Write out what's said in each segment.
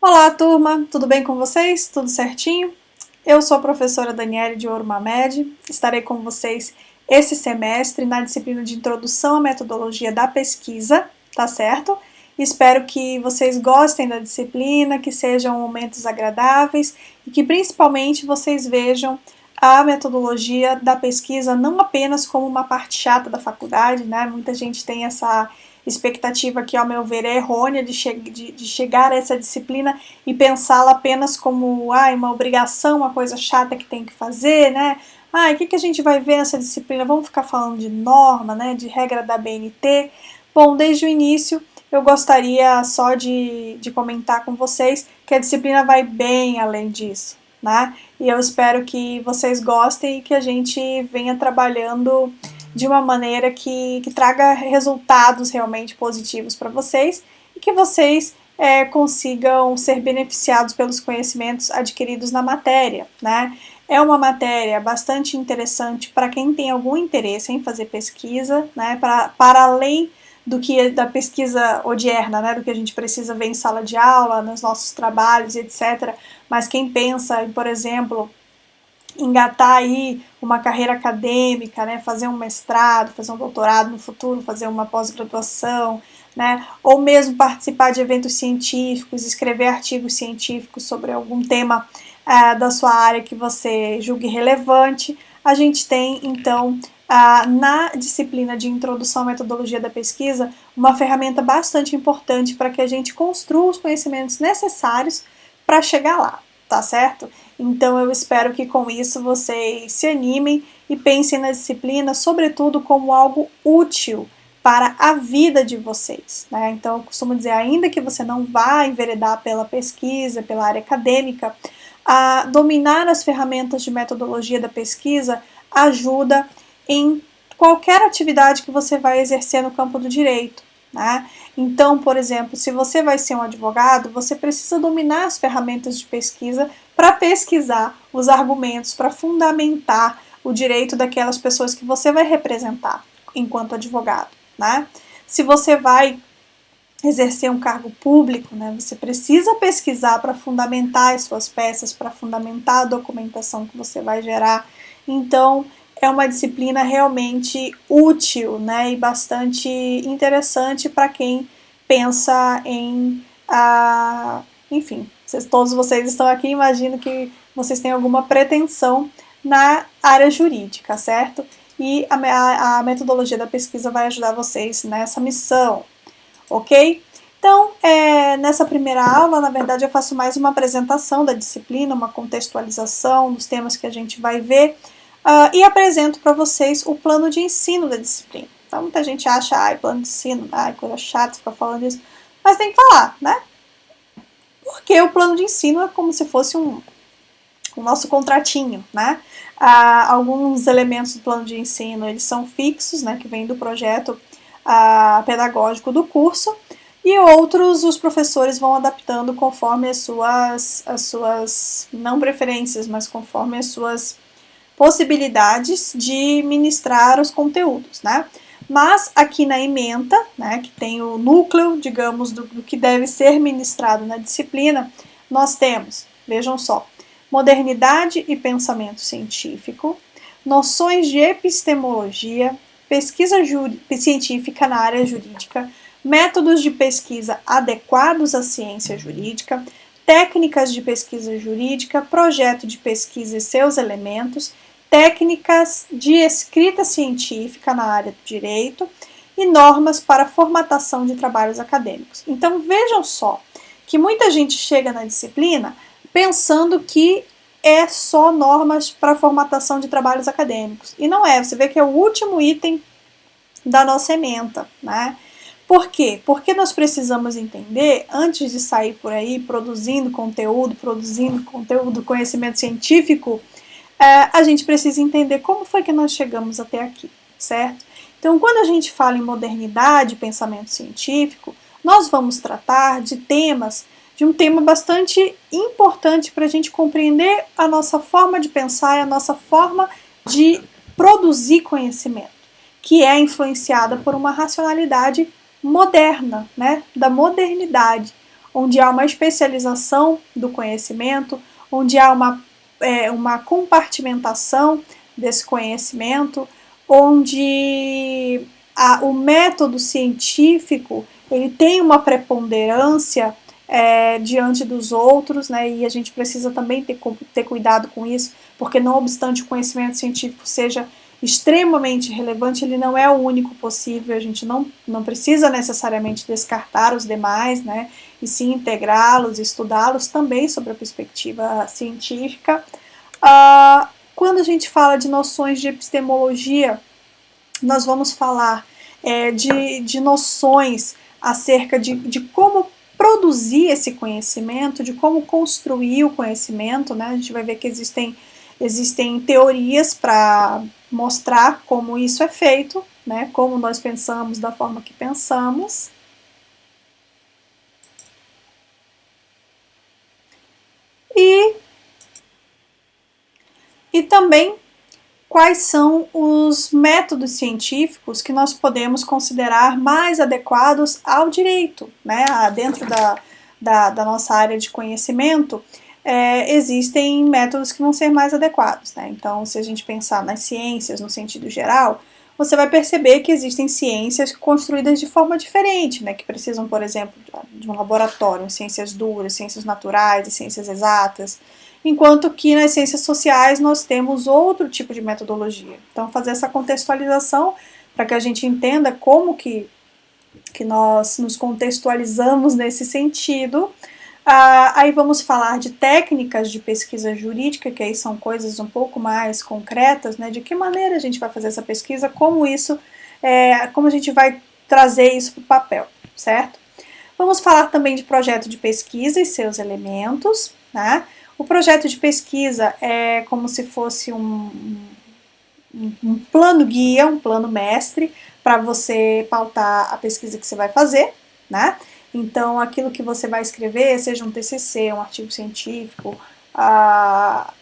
Olá, turma! Tudo bem com vocês? Tudo certinho? Eu sou a professora Daniele de Ouro Mamed, estarei com vocês esse semestre na disciplina de Introdução à Metodologia da Pesquisa, tá certo? Espero que vocês gostem da disciplina, que sejam momentos agradáveis e que principalmente vocês vejam a metodologia da pesquisa não apenas como uma parte chata da faculdade, né? Muita gente tem essa expectativa que, ao meu ver, é errônea de chegar a essa disciplina e pensá-la apenas como uma obrigação, uma coisa chata que tem que fazer, né? O que a gente vai ver nessa disciplina? Vamos ficar falando de norma, né? De regra da BNT. Bom, desde o início eu gostaria só de comentar com vocês que a disciplina vai bem além disso, né? E eu espero que vocês gostem e que a gente venha trabalhando de uma maneira que traga resultados realmente positivos para vocês e que vocês consigam ser beneficiados pelos conhecimentos adquiridos na matéria, né? É uma matéria bastante interessante para quem tem algum interesse em fazer pesquisa, né? Para além do que da pesquisa odierna, né? Do que a gente precisa ver em sala de aula, nos nossos trabalhos, etc. Mas quem pensa em, por exemplo, engatar aí uma carreira acadêmica, né, fazer um mestrado, fazer um doutorado no futuro, fazer uma pós-graduação, né, ou mesmo participar de eventos científicos, escrever artigos científicos sobre algum tema da sua área que você julgue relevante, a gente tem então na disciplina de Introdução à Metodologia da Pesquisa uma ferramenta bastante importante para que a gente construa os conhecimentos necessários para chegar lá, tá certo? Então eu espero que com isso vocês se animem e pensem na disciplina, sobretudo como algo útil para a vida de vocês, né? Então eu costumo dizer, ainda que você não vá enveredar pela pesquisa, pela área acadêmica, a dominar as ferramentas de metodologia da pesquisa ajuda em qualquer atividade que você vai exercer no campo do direito, né? Então, por exemplo, se você vai ser um advogado, você precisa dominar as ferramentas de pesquisa para pesquisar os argumentos, para fundamentar o direito daquelas pessoas que você vai representar enquanto advogado, né? Se você vai exercer um cargo público, né, você precisa pesquisar para fundamentar as suas peças, para fundamentar a documentação que você vai gerar. Então, é uma disciplina realmente útil, né, e bastante interessante para quem pensa em, enfim, todos vocês estão aqui, imagino que vocês têm alguma pretensão na área jurídica, certo? E a metodologia da pesquisa vai ajudar vocês nessa missão, ok? Então, nessa primeira aula, na verdade, eu faço mais uma apresentação da disciplina, uma contextualização dos temas que a gente vai ver e apresento para vocês o plano de ensino da disciplina. Então, muita gente acha, plano de ensino, coisa chata ficar falando isso, mas tem que falar, né? Porque o plano de ensino é como se fosse o nosso contratinho, né? Alguns elementos do plano de ensino, eles são fixos, né, que vêm do projeto pedagógico do curso, e outros os professores vão adaptando conforme as suas não preferências, mas conforme as suas possibilidades de ministrar os conteúdos, né? Mas aqui na ementa, né, que tem o núcleo, digamos, do que deve ser ministrado na disciplina, nós temos, vejam só, modernidade e pensamento científico, noções de epistemologia, pesquisa científica na área jurídica, métodos de pesquisa adequados à ciência jurídica, técnicas de pesquisa jurídica, projeto de pesquisa e seus elementos, técnicas de escrita científica na área do direito e normas para formatação de trabalhos acadêmicos. Então vejam só que muita gente chega na disciplina pensando que é só normas para formatação de trabalhos acadêmicos. E não é, você vê que é o último item da nossa ementa, né? Por quê? Porque nós precisamos entender, antes de sair por aí produzindo conteúdo, conhecimento científico, a gente precisa entender como foi que nós chegamos até aqui, certo? Então, quando a gente fala em modernidade, pensamento científico, nós vamos tratar de um tema bastante importante para a gente compreender a nossa forma de pensar e a nossa forma de produzir conhecimento, que é influenciada por uma racionalidade moderna, né, da modernidade. onde há uma especialização do conhecimento, onde há uma compartimentação desse conhecimento, onde o método científico ele tem uma preponderância diante dos outros, né, e a gente precisa também ter cuidado com isso, porque não obstante o conhecimento científico seja extremamente relevante, ele não é o único possível, a gente não precisa necessariamente descartar os demais, né, e sim integrá-los, estudá-los também sobre a perspectiva científica. Quando a gente fala de noções de epistemologia, nós vamos falar de noções acerca de como produzir esse conhecimento, de como construir o conhecimento, né? A gente vai ver que existem teorias para mostrar como isso é feito, né? Como nós pensamos da forma que pensamos. E também quais são os métodos científicos que nós podemos considerar mais adequados ao direito, né? Dentro da nossa área de conhecimento, existem métodos que vão ser mais adequados, né? Então, se a gente pensar nas ciências no sentido geral, você vai perceber que existem ciências construídas de forma diferente, né? Que precisam, por exemplo, de um laboratório, ciências duras, ciências naturais e ciências exatas, enquanto que nas ciências sociais nós temos outro tipo de metodologia. Então, fazer essa contextualização para que a gente entenda como que nós nos contextualizamos nesse sentido. Aí vamos falar de técnicas de pesquisa jurídica, que aí são coisas um pouco mais concretas, né? De que maneira a gente vai fazer essa pesquisa, como a gente vai trazer isso para o papel, certo? Vamos falar também de projeto de pesquisa e seus elementos, né? O projeto de pesquisa é como se fosse um plano guia, um plano mestre para você pautar a pesquisa que você vai fazer, né? Então, aquilo que você vai escrever, seja um TCC, um artigo científico, a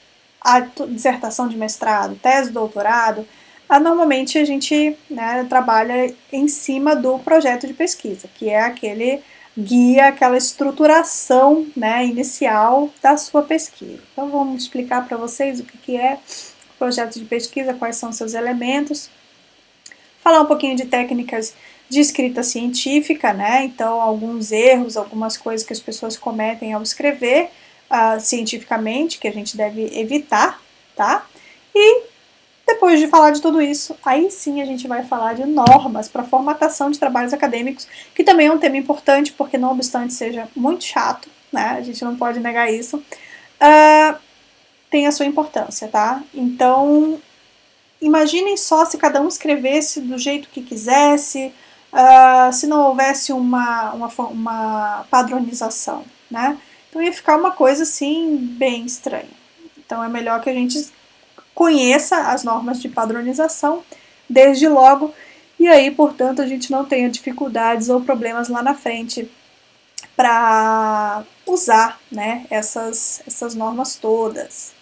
dissertação de mestrado, tese de doutorado, normalmente a gente, né, trabalha em cima do projeto de pesquisa, que é aquele guia, aquela estruturação, né, inicial da sua pesquisa. Então, vamos explicar para vocês o que é projeto de pesquisa, quais são seus elementos, falar um pouquinho de técnicas de escrita científica, né? Então, alguns erros, algumas coisas que as pessoas cometem ao escrever cientificamente, que a gente deve evitar, tá? E depois de falar de tudo isso, aí sim a gente vai falar de normas para formatação de trabalhos acadêmicos, que também é um tema importante, porque não obstante seja muito chato, né? A gente não pode negar isso. Tem a sua importância, tá? Então, imaginem só se cada um escrevesse do jeito que quisesse, se não houvesse uma padronização, né? Então ia ficar uma coisa assim bem estranha. Então é melhor que a gente conheça as normas de padronização desde logo, e aí, portanto, a gente não tenha dificuldades ou problemas lá na frente para usar, né, essas normas todas.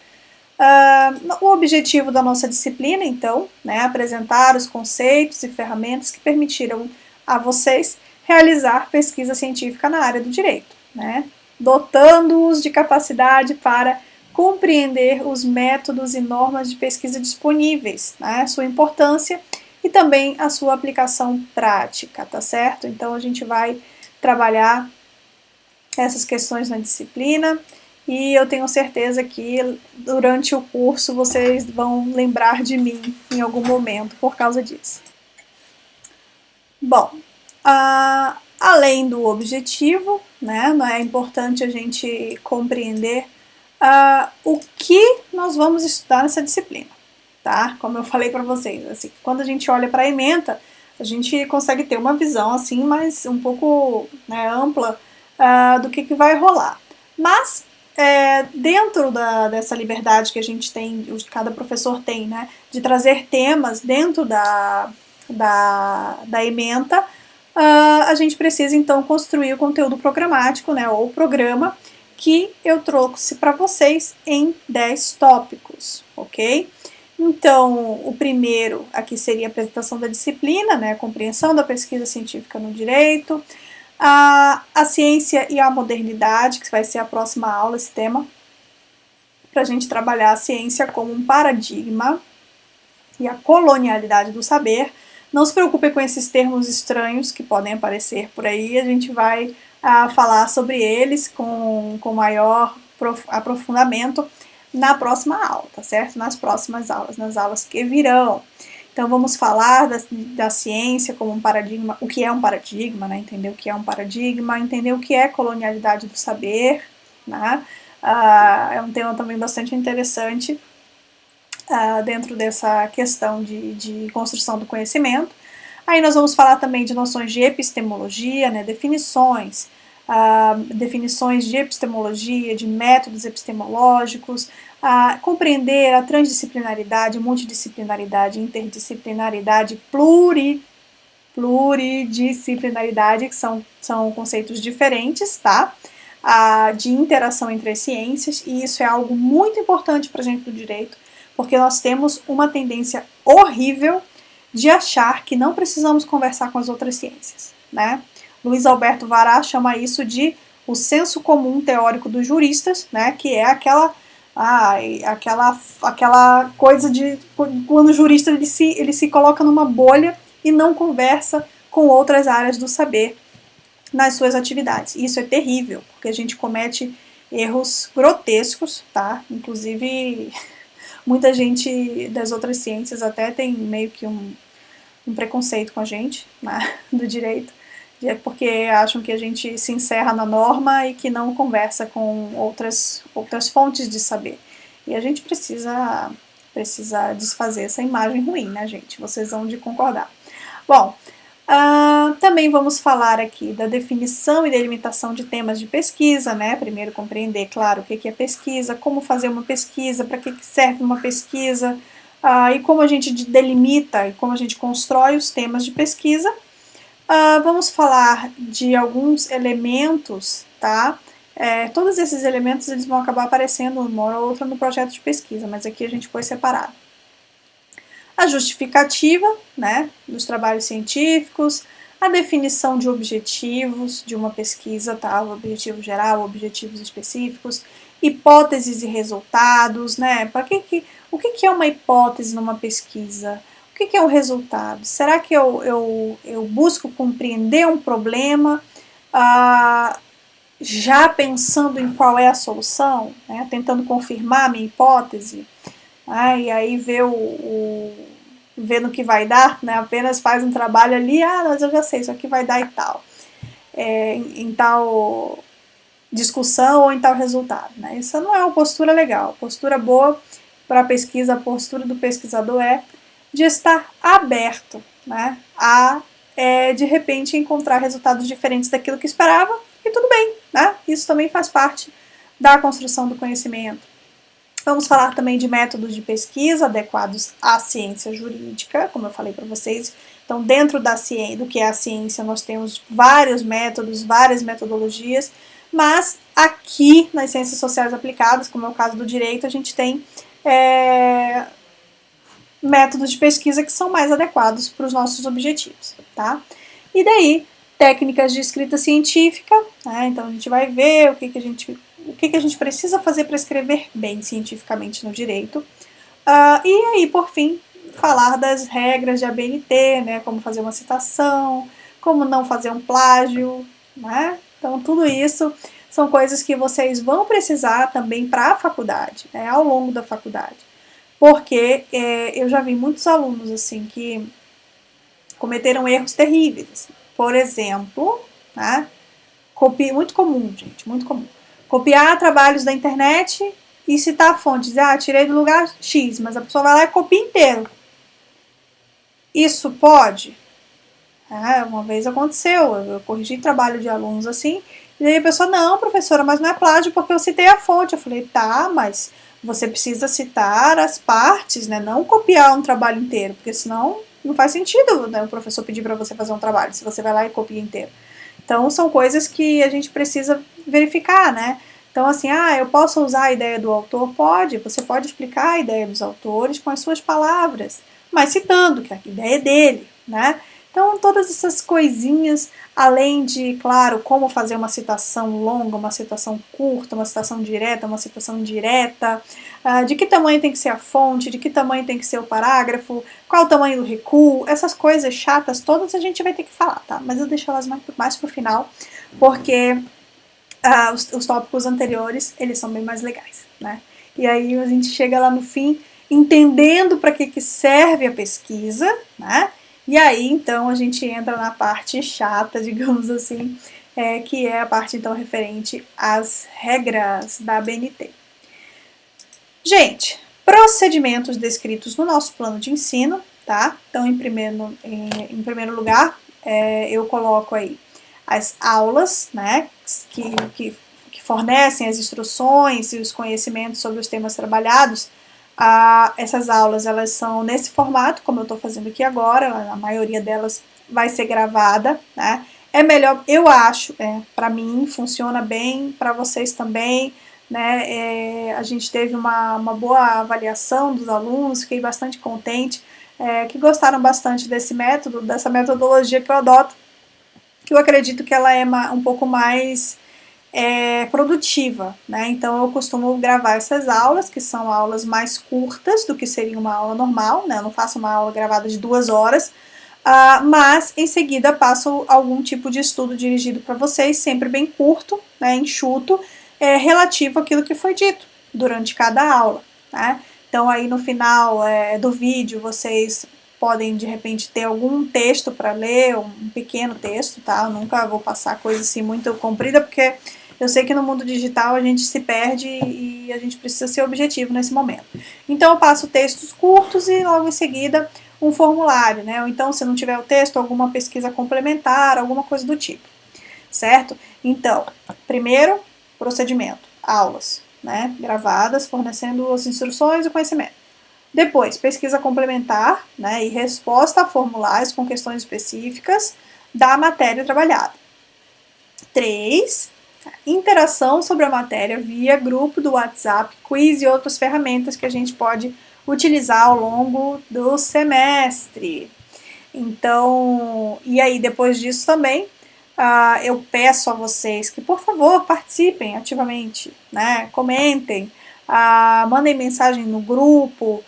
O objetivo da nossa disciplina, então, né, apresentar os conceitos e ferramentas que permitiram a vocês realizar pesquisa científica na área do direito, né, dotando-os de capacidade para compreender os métodos e normas de pesquisa disponíveis, né, sua importância e também a sua aplicação prática, tá certo? Então a gente vai trabalhar essas questões na disciplina e eu tenho certeza que durante o curso vocês vão lembrar de mim em algum momento por causa disso. Bom, além do objetivo, né, é importante a gente compreender o que nós vamos estudar nessa disciplina, tá? Como eu falei para vocês, assim, quando a gente olha para a ementa, a gente consegue ter uma visão assim, mais um pouco, né, ampla do que vai rolar. Mas dentro dessa liberdade que a gente tem, cada professor tem, né, de trazer temas dentro da ementa, a gente precisa então construir o conteúdo programático, né, ou programa, que eu trouxe para vocês em 10 tópicos, ok? Então, o primeiro aqui seria a apresentação da disciplina, né, a compreensão da pesquisa científica no direito, A ciência e a modernidade, que vai ser a próxima aula, esse tema, para a gente trabalhar a ciência como um paradigma e a colonialidade do saber. Não se preocupe com esses termos estranhos que podem aparecer por aí, a gente vai falar sobre eles com maior aprofundamento na próxima aula, tá certo? Nas próximas aulas, nas aulas que virão. Então vamos falar da ciência como um paradigma, o que é um paradigma, né? Entender o que é um paradigma, entender o que é colonialidade do saber, né? É um tema também bastante interessante dentro dessa questão de construção do conhecimento. Aí nós vamos falar também de noções de epistemologia, né, definições de epistemologia, de métodos epistemológicos, compreender a transdisciplinaridade, multidisciplinaridade, interdisciplinaridade, pluridisciplinaridade, que são conceitos diferentes, tá? De interação entre as ciências, e isso é algo muito importante para a gente do direito, porque nós temos uma tendência horrível de achar que não precisamos conversar com as outras ciências, né? Luiz Alberto Vará chama isso de o senso comum teórico dos juristas, né? Que é aquela coisa de quando o jurista ele se coloca numa bolha e não conversa com outras áreas do saber nas suas atividades. Isso é terrível, porque a gente comete erros grotescos, tá? Inclusive, muita gente das outras ciências até tem meio que um preconceito com a gente, né, do direito, porque acham que a gente se encerra na norma e que não conversa com outras fontes de saber. E a gente precisa desfazer essa imagem ruim, né, gente? Vocês vão de concordar. Bom, também vamos falar aqui da definição e delimitação de temas de pesquisa, né? Primeiro compreender, claro, o que é pesquisa, como fazer uma pesquisa, para que serve uma pesquisa, e como a gente delimita e como a gente constrói os temas de pesquisa. Vamos falar de alguns elementos, tá? Todos esses elementos eles vão acabar aparecendo uma hora ou outra no projeto de pesquisa, mas aqui a gente pôs separado. A justificativa, né, dos trabalhos científicos, a definição de objetivos de uma pesquisa, tá? O objetivo geral, objetivos específicos, hipóteses e resultados, né? O que é uma hipótese numa pesquisa? O que é o resultado? Será que eu busco compreender um problema já pensando em qual é a solução, né? Tentando confirmar a minha hipótese? E aí vê no que vai dar, né? Apenas faz um trabalho ali, mas eu já sei, isso aqui vai dar e tal. Em tal discussão ou em tal resultado, né? Isso não é uma postura legal. A postura boa para a pesquisa, a postura do pesquisador é de estar aberto, né? De repente encontrar resultados diferentes daquilo que esperava, e tudo bem, né? Isso também faz parte da construção do conhecimento. Vamos falar também de métodos de pesquisa adequados à ciência jurídica, como eu falei para vocês. Então, dentro da ciência, do que é a ciência, nós temos vários métodos, várias metodologias, mas aqui nas ciências sociais aplicadas, como é o caso do direito, a gente tem métodos de pesquisa que são mais adequados para os nossos objetivos, tá? E daí, técnicas de escrita científica, né? Então a gente vai ver o que a gente precisa fazer para escrever bem cientificamente no direito. E aí, por fim, falar das regras de ABNT, né? Como fazer uma citação, como não fazer um plágio, né? Então tudo isso são coisas que vocês vão precisar também para a faculdade, né? Ao longo da faculdade. Porque eu já vi muitos alunos assim que cometeram erros terríveis. Por exemplo, né? Muito comum, gente, muito comum. Copiar trabalhos da internet e citar a fonte. Dizer, tirei do lugar X, mas a pessoa vai lá e copia inteiro. Isso pode? Uma vez aconteceu, eu corrigi trabalho de alunos assim, e aí a pessoa, não, professora, mas não é plágio porque eu citei a fonte. Eu falei, tá, mas você precisa citar as partes, né? Não copiar um trabalho inteiro, porque senão não faz sentido, né, o professor pedir para você fazer um trabalho, se você vai lá e copia inteiro. Então, são coisas que a gente precisa verificar, né? Então, assim, eu posso usar a ideia do autor? Pode, você pode explicar a ideia dos autores com as suas palavras, mas citando que a ideia é dele, né? Então, todas essas coisinhas, além de, claro, como fazer uma citação longa, uma citação curta, uma citação direta, uma citação indireta, de que tamanho tem que ser a fonte, de que tamanho tem que ser o parágrafo, qual o tamanho do recuo, essas coisas chatas todas a gente vai ter que falar, tá? Mas eu deixo elas mais pro final, porque os tópicos anteriores, eles são bem mais legais, né? E aí a gente chega lá no fim entendendo para que serve a pesquisa, né? E aí então a gente entra na parte chata, digamos assim, que é a parte então referente às regras da ABNT. Gente, procedimentos descritos no nosso plano de ensino, tá? Então, em primeiro lugar, eu coloco aí as aulas, né, que fornecem as instruções e os conhecimentos sobre os temas trabalhados. Essas aulas, elas são nesse formato, como eu estou fazendo aqui agora, a maioria delas vai ser gravada, né? É melhor, eu acho, para mim funciona bem, para vocês também, né? A gente teve uma boa avaliação dos alunos, fiquei bastante contente, que gostaram bastante desse método, dessa metodologia que eu adoto, que eu acredito que ela é um pouco mais produtiva, né? Então eu costumo gravar essas aulas, que são aulas mais curtas do que seria uma aula normal, né? Eu não faço uma aula gravada de 2 horas, mas em seguida passo algum tipo de estudo dirigido para vocês, sempre bem curto, né? Enxuto, relativo àquilo que foi dito durante cada aula, né? Então aí no final do vídeo vocês podem de repente ter algum texto para ler, um pequeno texto, tá? Eu nunca vou passar coisa assim muito comprida, porque eu sei que no mundo digital a gente se perde e a gente precisa ser objetivo nesse momento. Então eu passo textos curtos e logo em seguida um formulário, né? Ou então, se não tiver o texto, alguma pesquisa complementar, alguma coisa do tipo, certo? Então, primeiro, procedimento, aulas, né? Gravadas, fornecendo as instruções e conhecimento. Depois, pesquisa complementar, né? E resposta a formulários com questões específicas da matéria trabalhada. 3. Interação sobre a matéria via grupo do WhatsApp, quiz e outras ferramentas que a gente pode utilizar ao longo do semestre. Então, e aí depois disso também, eu peço a vocês que, por favor, participem ativamente, né? Comentem, mandem mensagem no grupo,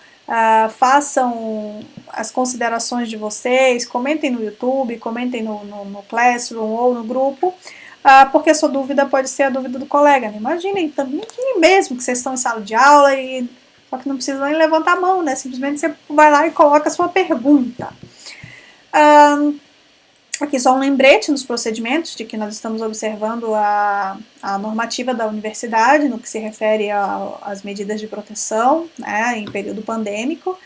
façam as considerações de vocês, comentem no YouTube, comentem no Classroom ou no grupo, porque a sua dúvida pode ser a dúvida do colega. Né? Imaginem mesmo que vocês estão em sala de aula e só que não precisa nem levantar a mão, né? Simplesmente você vai lá e coloca a sua pergunta. Aqui só um lembrete nos procedimentos de que nós estamos observando a normativa da universidade no que se refere às medidas de proteção, né, em período pandêmico.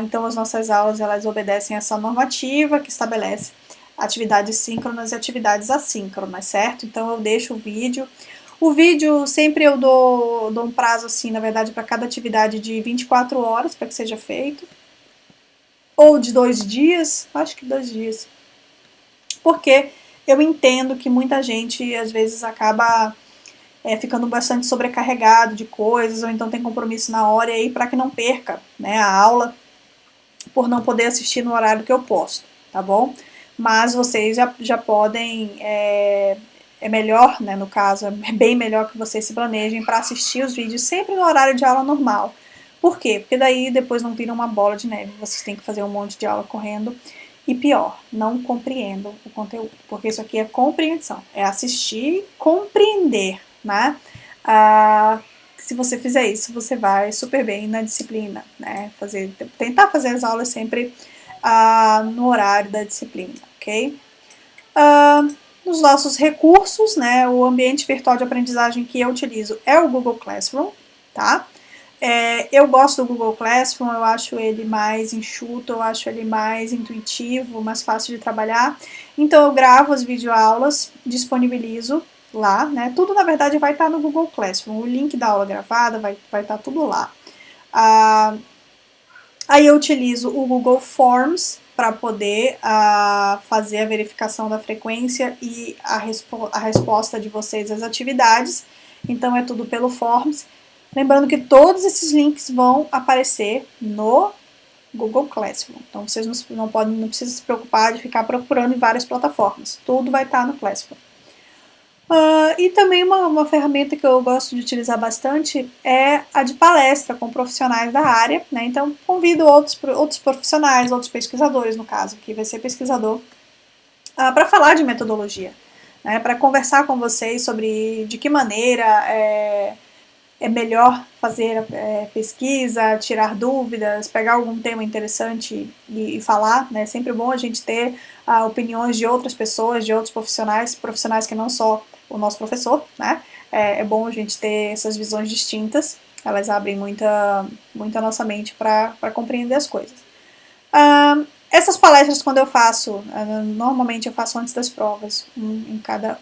Então as nossas aulas elas obedecem a essa normativa que estabelece atividades síncronas e atividades assíncronas, certo? Então eu deixo o vídeo. O vídeo sempre eu dou um prazo assim, na verdade, para cada atividade de 24 horas para que seja feito. Ou de 2 dias, acho que 2 dias. Porque eu entendo que muita gente às vezes acaba ficando bastante sobrecarregado de coisas, ou então tem compromisso na hora, e aí para que não perca, né, a aula por não poder assistir no horário que eu posto, tá bom? Mas vocês já podem, é melhor, né, no caso, é bem melhor que vocês se planejem para assistir os vídeos sempre no horário de aula normal. Por quê? Porque daí depois não vira uma bola de neve, vocês têm que fazer um monte de aula correndo. E pior, não compreendam o conteúdo, porque isso aqui é compreensão, é assistir e compreender, né? Se você fizer isso, você vai super bem na disciplina, né? Tentar fazer as aulas sempre no horário da disciplina, ok? Nos nossos recursos, né? O ambiente virtual de aprendizagem que eu utilizo é o Google Classroom, tá? Eu gosto do Google Classroom, eu acho ele mais enxuto, eu acho ele mais intuitivo, mais fácil de trabalhar. Então eu gravo as videoaulas, disponibilizo lá, né? Tudo na verdade vai estar no Google Classroom, o link da aula gravada vai estar tudo lá. Aí eu utilizo o Google Forms para poder fazer a verificação da frequência e a resposta de vocês às atividades. Então é tudo pelo Forms. Lembrando que todos esses links vão aparecer no Google Classroom. Então vocês não precisam se preocupar de ficar procurando em várias plataformas. Tudo vai estar no Classroom. E também uma ferramenta que eu gosto de utilizar bastante é a de palestra com profissionais da área, né? Então convido outros profissionais, outros pesquisadores, no caso, que vai ser pesquisador, para falar de metodologia, né? Para conversar com vocês sobre de que maneira é melhor fazer pesquisa, tirar dúvidas, pegar algum tema interessante e falar, né? É sempre bom a gente ter opiniões de outras pessoas, de outros profissionais que não só o nosso professor, né? É bom a gente ter essas visões distintas, elas abrem muito a nossa mente para compreender as coisas. Essas palestras, quando eu faço, normalmente eu faço antes das provas, em cada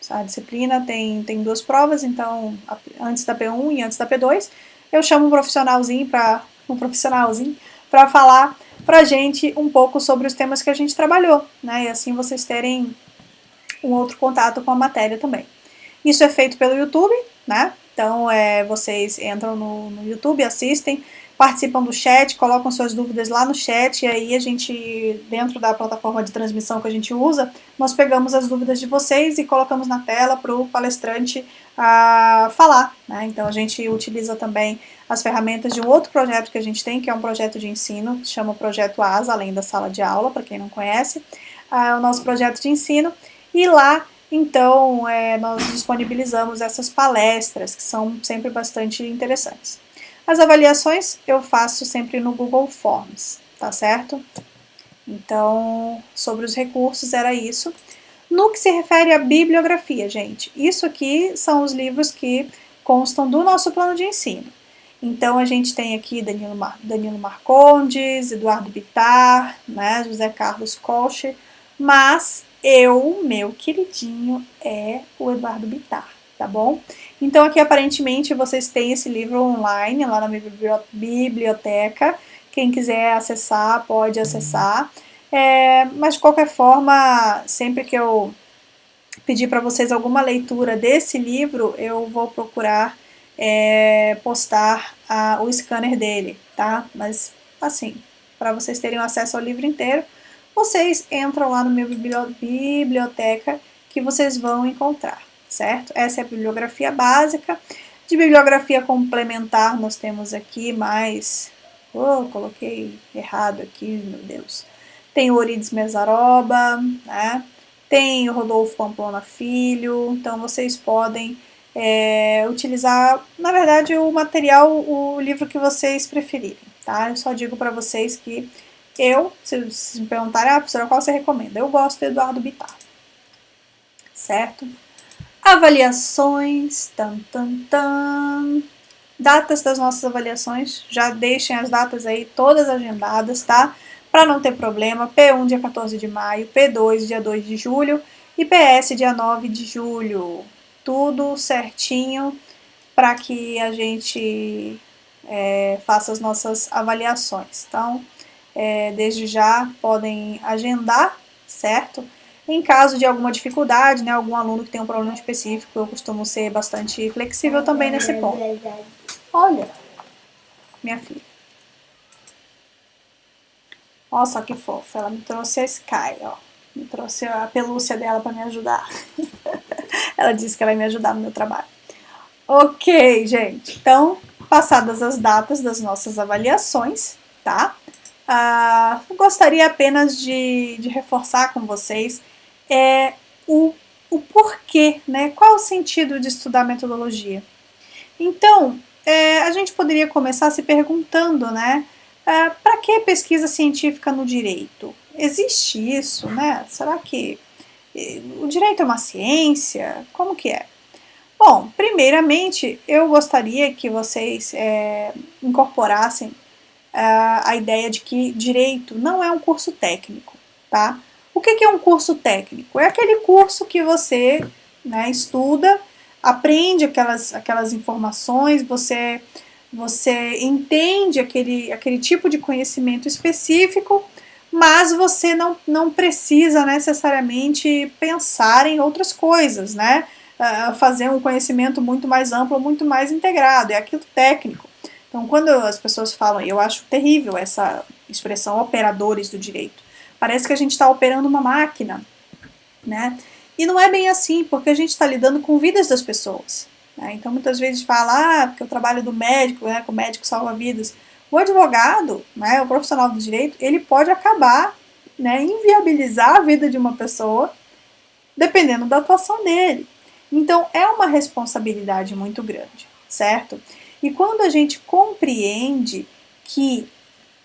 a disciplina tem 2 provas, então antes da P1 e antes da P2, eu chamo um profissionalzinho para falar pra gente um pouco sobre os temas que a gente trabalhou, né? E assim vocês terem um outro contato com a matéria também. Isso é feito pelo YouTube, né? Então vocês entram no YouTube, assistem, participam do chat, colocam suas dúvidas lá no chat, e aí a gente, dentro da plataforma de transmissão que a gente usa, nós pegamos as dúvidas de vocês e colocamos na tela para o palestrante falar, né? Então a gente utiliza também as ferramentas de um outro projeto que a gente tem, que é um projeto de ensino, que se chama Projeto ASA, além da sala de aula, para quem não conhece, é o nosso projeto de ensino, e lá então, nós disponibilizamos essas palestras, que são sempre bastante interessantes. As avaliações eu faço sempre no Google Forms, tá certo? Então, sobre os recursos era isso. No que se refere à bibliografia, gente, isso aqui são os livros que constam do nosso plano de ensino. Então, a gente tem aqui Danilo Marcondes, Eduardo Bittar, né, José Carlos Kocher, mas meu queridinho é o Eduardo Bittar, tá bom? Então aqui aparentemente vocês têm esse livro online lá na minha biblioteca, quem quiser acessar pode acessar, mas de qualquer forma, sempre que eu pedir para vocês alguma leitura desse livro, eu vou procurar postar o scanner dele, tá? Mas assim, para vocês terem acesso ao livro inteiro, vocês entram lá no meu biblioteca que vocês vão encontrar, certo? Essa é a bibliografia básica. De bibliografia complementar, nós temos aqui mais... coloquei errado aqui, meu Deus. Tem o Euridice Mesaroba, né? Tem o Rodolfo Pamplona Filho, então vocês podem utilizar, na verdade, o material, o livro que vocês preferirem, tá? Eu só digo para vocês que se me perguntarem, professora, qual você recomenda? Eu gosto do Eduardo Bittar, certo? Avaliações, datas das nossas avaliações, já deixem as datas aí todas agendadas, tá? Para não ter problema, P1 dia 14 de maio, P2 dia 2 de julho e PS dia 9 de julho. Tudo certinho para que a gente faça as nossas avaliações. Então, desde já podem agendar, certo? Em caso de alguma dificuldade, né, algum aluno que tem um problema específico, eu costumo ser bastante flexível também nesse ponto. Olha, minha filha. Olha só que fofa, ela me trouxe a Sky, ó. Me trouxe a pelúcia dela para me ajudar. Ela disse que ela ia me ajudar no meu trabalho. Ok, gente. Então, passadas as datas das nossas avaliações, tá? Gostaria apenas de reforçar com vocês o porquê, né? Qual é o sentido de estudar metodologia? Então, a gente poderia começar se perguntando, né? Para que pesquisa científica no direito? Existe isso, né? Será que o direito é uma ciência? Como que é? Bom, primeiramente, eu gostaria que vocês incorporassem a ideia de que direito não é um curso técnico, tá? O que é um curso técnico? É aquele curso que você, né, estuda, aprende aquelas informações, você entende aquele tipo de conhecimento específico, mas você não precisa necessariamente pensar em outras coisas, né? Fazer um conhecimento muito mais amplo, muito mais integrado, é aquilo técnico. Então, quando as pessoas falam, eu acho terrível expressão operadores do direito. Parece que a gente está operando uma máquina, né? E não é bem assim, porque a gente está lidando com vidas das pessoas. Né? Então, muitas vezes fala, porque o trabalho do médico, né, que o médico salva vidas. O advogado, né, o profissional do direito, ele pode acabar, né, inviabilizar a vida de uma pessoa, dependendo da atuação dele. Então, é uma responsabilidade muito grande, certo? E quando a gente compreende que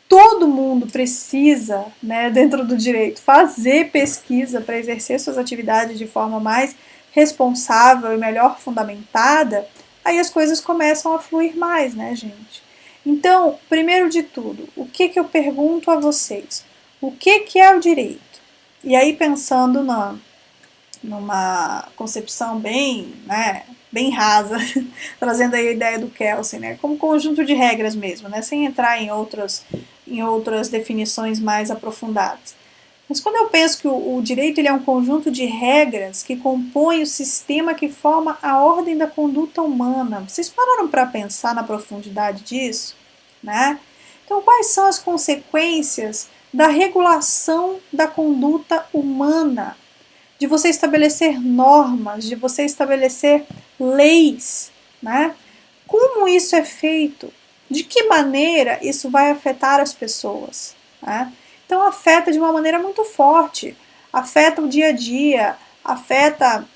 todo mundo precisa, né, dentro do direito, fazer pesquisa para exercer suas atividades de forma mais responsável e melhor fundamentada, aí as coisas começam a fluir mais, né, gente? Então, primeiro de tudo, o que eu pergunto a vocês? O que é o direito? E aí, pensando numa concepção bem, né, bem rasa, trazendo aí a ideia do Kelsen, né, como conjunto de regras mesmo, né, sem entrar em outras definições mais aprofundadas. Mas quando eu penso que o direito ele é um conjunto de regras que compõe o sistema que forma a ordem da conduta humana, vocês pararam para pensar na profundidade disso? Né? Então, quais são as consequências da regulação da conduta humana? De você estabelecer normas, de você estabelecer leis, né? Como isso é feito? De que maneira isso vai afetar as pessoas? Né? Então afeta de uma maneira muito forte, afeta o dia a dia, afeta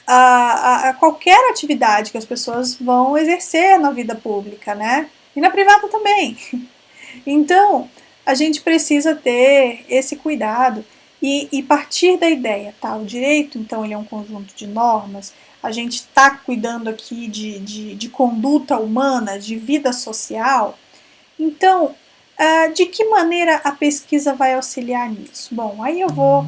a qualquer atividade que as pessoas vão exercer na vida pública, né? E na privada também. Então, a gente precisa ter esse cuidado e partir da ideia, tá? O direito, então, ele é um conjunto de normas, a gente está cuidando aqui de conduta humana, de vida social. Então, de que maneira a pesquisa vai auxiliar nisso? Bom, aí eu vou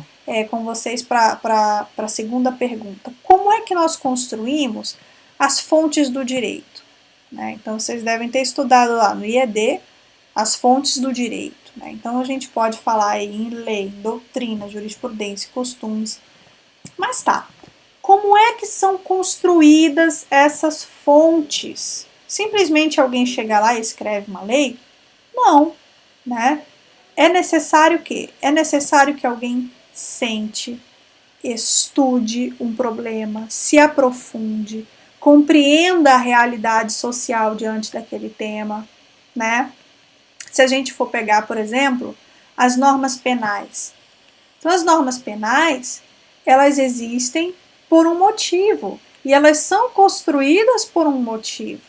com vocês para a segunda pergunta. Como é que nós construímos as fontes do direito? Né? Então, vocês devem ter estudado lá no IED as fontes do direito. Né? Então, a gente pode falar em lei, doutrina, jurisprudência, costumes. Mas tá, como é que são construídas essas fontes? Simplesmente alguém chega lá e escreve uma lei? Não, né? É necessário o quê? É necessário que alguém sente, estude um problema, se aprofunde, compreenda a realidade social diante daquele tema, né? Se a gente for pegar, por exemplo, as normas penais. Então, as normas penais, elas existem por um motivo e elas são construídas por um motivo.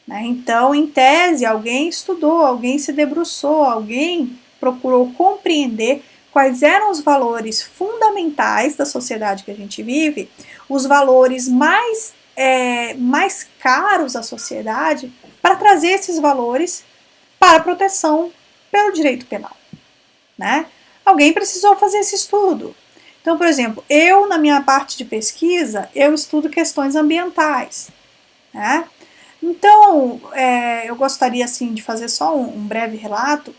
Né? Então, em tese, alguém estudou, alguém se debruçou, alguém procurou compreender quais eram os valores fundamentais da sociedade que a gente vive, os valores mais caros à sociedade, para trazer esses valores para proteção pelo direito penal. Né? Alguém precisou fazer esse estudo. Então, por exemplo, eu, na minha parte de pesquisa, eu estudo questões ambientais. Né? Então, eu gostaria assim, de fazer só um breve relato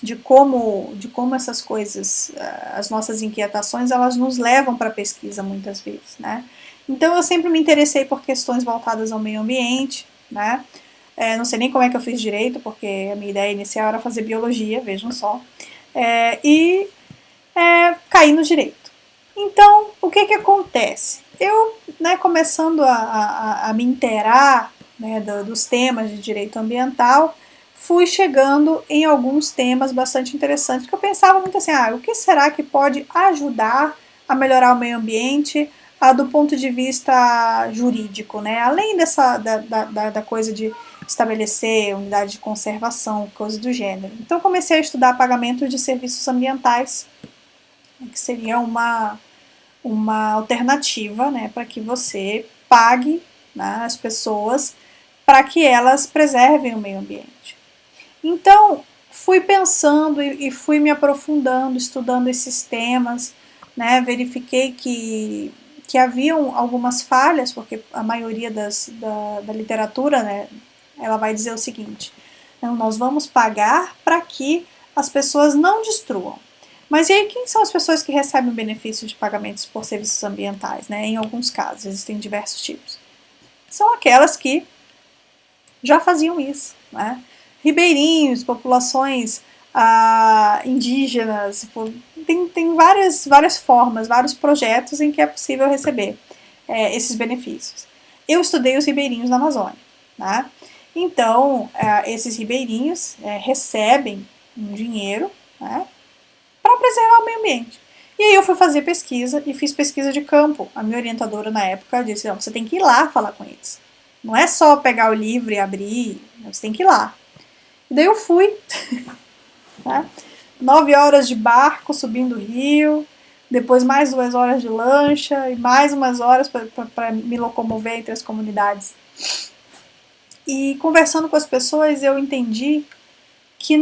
de como essas coisas, as nossas inquietações, elas nos levam para a pesquisa muitas vezes. Né? Então, eu sempre me interessei por questões voltadas ao meio ambiente, né? Não sei nem como é que eu fiz direito, porque a minha ideia inicial era fazer biologia, vejam só. Caí no direito. Então, o que acontece? Eu, né, começando a me inteirar, né, dos temas de direito ambiental, fui chegando em alguns temas bastante interessantes, porque eu pensava muito assim, o que será que pode ajudar a melhorar o meio ambiente do ponto de vista jurídico, né? Além da coisa de estabelecer unidade de conservação, coisas do gênero. Então, comecei a estudar pagamento de serviços ambientais, que seria uma alternativa, né, para que você pague, né, as pessoas para que elas preservem o meio ambiente. Então, fui pensando e fui me aprofundando, estudando esses temas, né, verifiquei que haviam algumas falhas, porque a maioria da literatura, né, ela vai dizer o seguinte: não, nós vamos pagar para que as pessoas não destruam. Mas e aí, quem são as pessoas que recebem benefícios de pagamentos por serviços ambientais? Né? Em alguns casos, existem diversos tipos. São aquelas que já faziam isso. Né? Ribeirinhos, populações indígenas, tem várias formas, vários projetos em que é possível receber esses benefícios. Eu estudei os ribeirinhos na Amazônia, né? Então, esses ribeirinhos recebem um dinheiro, né, para preservar o meio ambiente. E aí eu fui fazer pesquisa e fiz pesquisa de campo. A minha orientadora na época disse, não, você tem que ir lá falar com eles. Não é só pegar o livro e abrir, você tem que ir lá. E daí eu fui, né? 9 horas de barco subindo o rio, depois mais 2 horas de lancha e mais umas horas para me locomover entre as comunidades. E conversando com as pessoas eu entendi que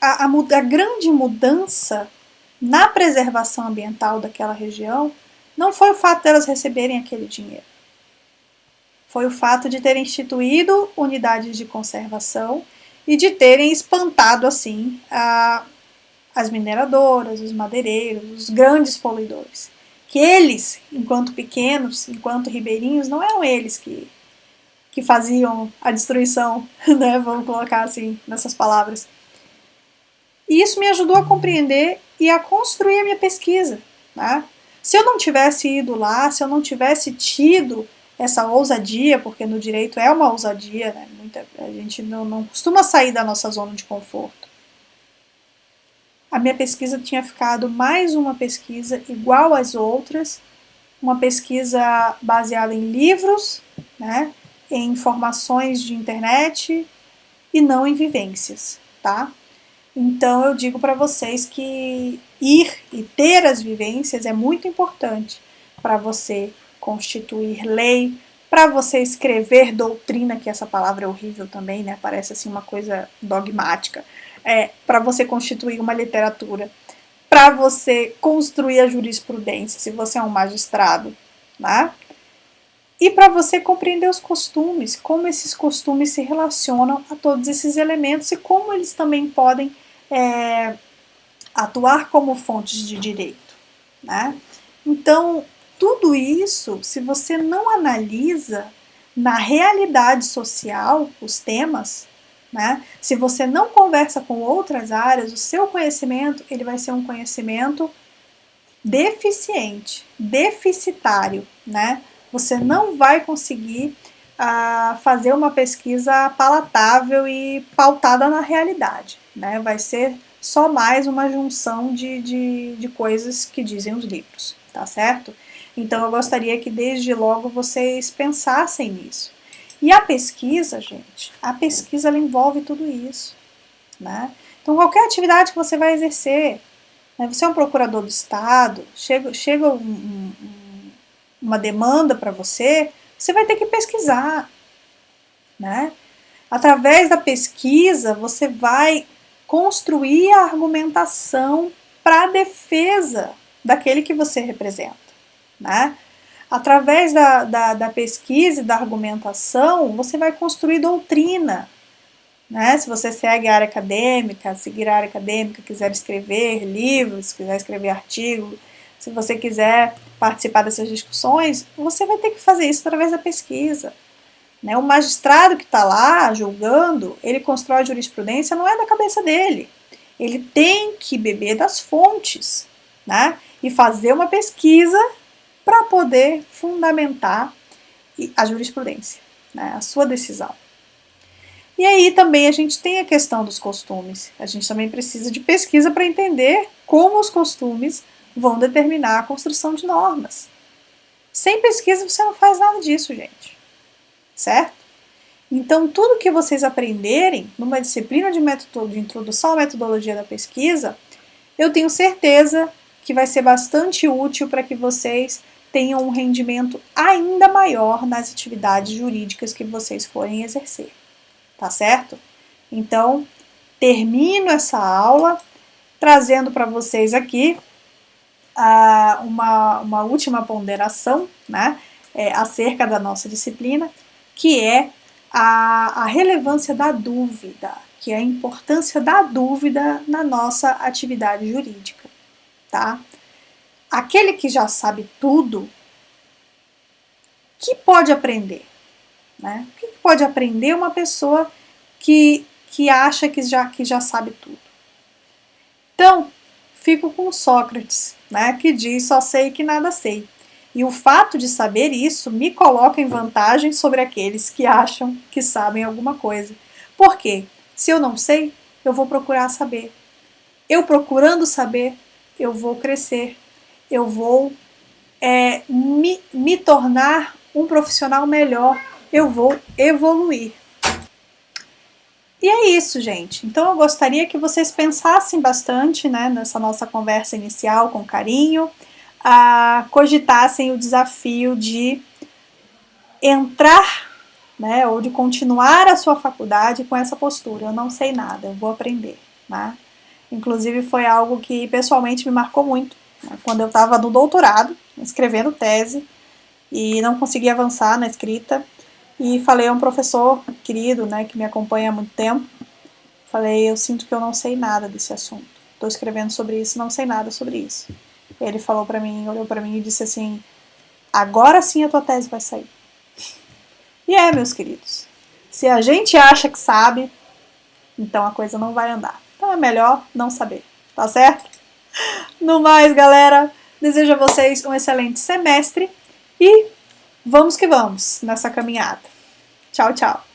a grande mudança na preservação ambiental daquela região não foi o fato delas receberem aquele dinheiro. Foi o fato de terem instituído unidades de conservação e de terem espantado assim as mineradoras, os madeireiros, os grandes poluidores. Que eles, enquanto pequenos, enquanto ribeirinhos, não eram eles que faziam a destruição, né? Vamos colocar assim, nessas palavras. E isso me ajudou a compreender e a construir a minha pesquisa, né? Se eu não tivesse ido lá, se eu não tivesse tido essa ousadia, porque no direito é uma ousadia, né? A gente não costuma sair da nossa zona de conforto. A minha pesquisa tinha ficado mais uma pesquisa igual às outras, uma pesquisa baseada em livros, né? Em informações de internet e não em vivências, tá? Então eu digo para vocês que ir e ter as vivências é muito importante para você constituir lei, para você escrever doutrina, que essa palavra é horrível também, né? Parece assim uma coisa dogmática. Para você constituir uma literatura, para você construir a jurisprudência, se você é um magistrado, né? E para você compreender os costumes, como esses costumes se relacionam a todos esses elementos e como eles também podem atuar como fontes de direito, né? Então, tudo isso, se você não analisa na realidade social os temas, né? Se você não conversa com outras áreas, o seu conhecimento ele vai ser um conhecimento deficiente, deficitário, né? Você não vai conseguir fazer uma pesquisa palatável e pautada na realidade, né? Vai ser só mais uma junção de coisas que dizem os livros, tá certo? Então eu gostaria que desde logo vocês pensassem nisso. E a pesquisa, gente, a pesquisa ela envolve tudo isso, né? Então qualquer atividade que você vai exercer, você é um procurador do Estado, chega uma demanda para você, você vai ter que pesquisar, né? Através da pesquisa, você vai construir a argumentação para a defesa daquele que você representa, né? Através da pesquisa e da argumentação, você vai construir doutrina, né? Se você segue a área acadêmica, seguir a área acadêmica, quiser escrever livros, quiser escrever artigos, se você quiser participar dessas discussões, você vai ter que fazer isso através da pesquisa. Né? O magistrado que está lá julgando, ele constrói a jurisprudência, não é da cabeça dele. Ele tem que beber das fontes, né? E fazer uma pesquisa para poder fundamentar a jurisprudência, né? A sua decisão. E aí também a gente tem a questão dos costumes. A gente também precisa de pesquisa para entender como os costumes vão determinar a construção de normas. Sem pesquisa você não faz nada disso, gente. Certo? Então, tudo que vocês aprenderem numa disciplina de introdução à metodologia da pesquisa, eu tenho certeza que vai ser bastante útil para que vocês tenham um rendimento ainda maior nas atividades jurídicas que vocês forem exercer. Tá certo? Então, termino essa aula trazendo para vocês aqui uma última ponderação, né, acerca da nossa disciplina, que é a relevância da dúvida, que é a importância da dúvida na nossa atividade jurídica. Tá? Aquele que já sabe tudo, que pode aprender? Né? O que pode aprender uma pessoa que acha que já sabe tudo? Então, fico com Sócrates, né, que diz: só sei que nada sei. E o fato de saber isso me coloca em vantagem sobre aqueles que acham que sabem alguma coisa. Por quê? Se eu não sei, eu vou procurar saber. Eu procurando saber, eu vou crescer. Eu vou me tornar um profissional melhor. Eu vou evoluir. E é isso, gente. Então eu gostaria que vocês pensassem bastante, né, nessa nossa conversa inicial com carinho, cogitassem o desafio de entrar, né, ou de continuar a sua faculdade com essa postura. Eu não sei nada, eu vou aprender, né? Inclusive foi algo que pessoalmente me marcou muito, né, quando eu estava no doutorado, escrevendo tese, e não conseguia avançar na escrita, e falei a um professor querido, né, que me acompanha há muito tempo, falei: eu sinto que eu não sei nada desse assunto, estou escrevendo sobre isso, não sei nada sobre isso. Ele falou para mim, olhou para mim e disse assim: agora sim a tua tese vai sair. E meus queridos, se a gente acha que sabe, então a coisa não vai andar. Então é melhor não saber, tá certo? No mais, galera, desejo a vocês um excelente semestre e vamos que vamos nessa caminhada. Tchau, tchau!